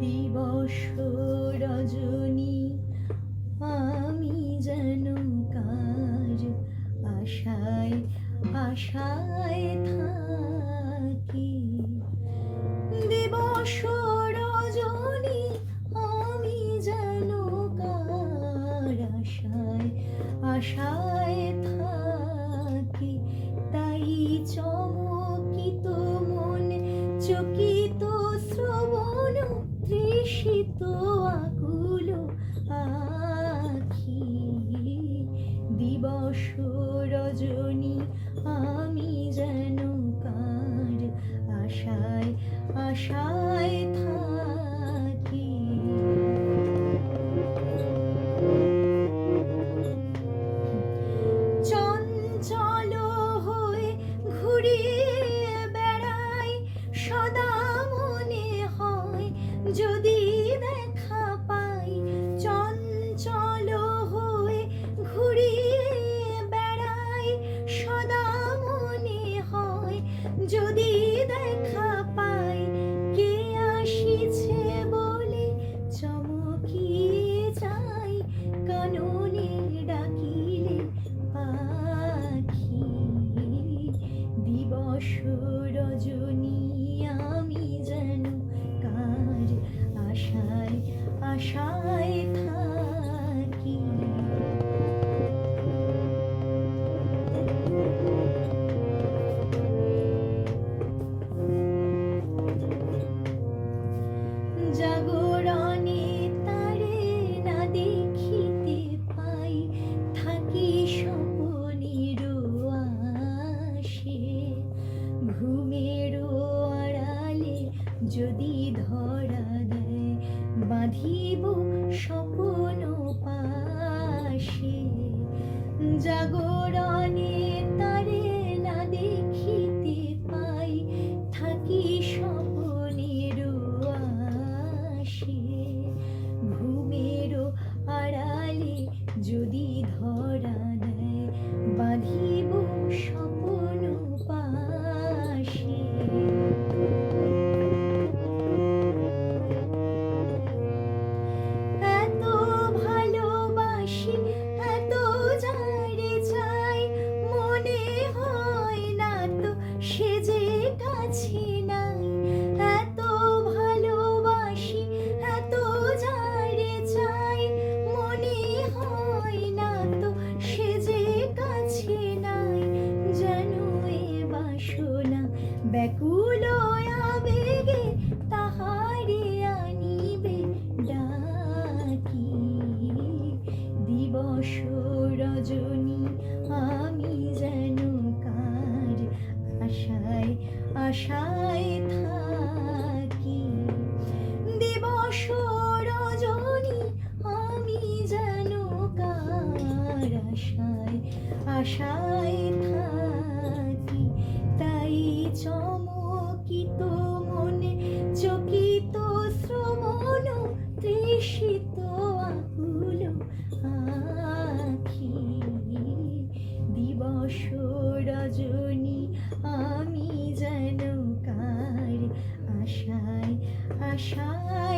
দিবস রজনী আমি যেন কার আশায় আশায় থাকি। দিবস রজনী আমি যেন কার আশায় আশায় থাকি। তাই চমকিত মন, চকিত শ্রবণ, তৃষিত আকুল আখি। দিবস রজনী আমি যেন কার আশায় আশায় থাকি। চঞ্চল হয়ে ঘুরিয়ে বেড়াই, সদা মনে হয় যদি দেখা পাই। চঞ্চল হয়ে ঘুরিয়ে বেড়াই, সদা মনে হয় যদি দেখা পাই। কে আসিছে বলে চমকিয়ে যাই, কাননে ডাকিলে পাখি। দিবস রজনী আমি যেন কার আশায় আশায় থাকি। জাগরণে তারে না দেখিতে পাই, থাকি স্বপনের আশে। ঘুমের আড়ালে যদি ধরা দেয়, বাঁধিব স্বপন পাশে। জাগরণে তারে না দেখিতে পাই, থাকি স্বপনের আশে। ঘুমের আড়ালে যদি ধরা দেয়, বাঁধিব স্বপন পাশে। এত ভালোবাসি, এত যারে চাই, মনে হয় না তো সে যে কাছে নাই। এত ভালোবাসি, এত যারে চাই, মনে হয় না তো সে যে কাছে নাই। যেন এ বাসনা ব্যাকুল আবেগে তাহারে আনিবে ডাকি। দিবস রজনী আমি যেন কার আশায় আশায় থাকি। দিবস রজনী আমি যেন কার আশায় আশায় থাকি। তাই চমকিত মনে, চকিত শ্রবণ, তৃষিত আকুল আখি। দিবস রজনী আমি যেন কার আশায় আশায়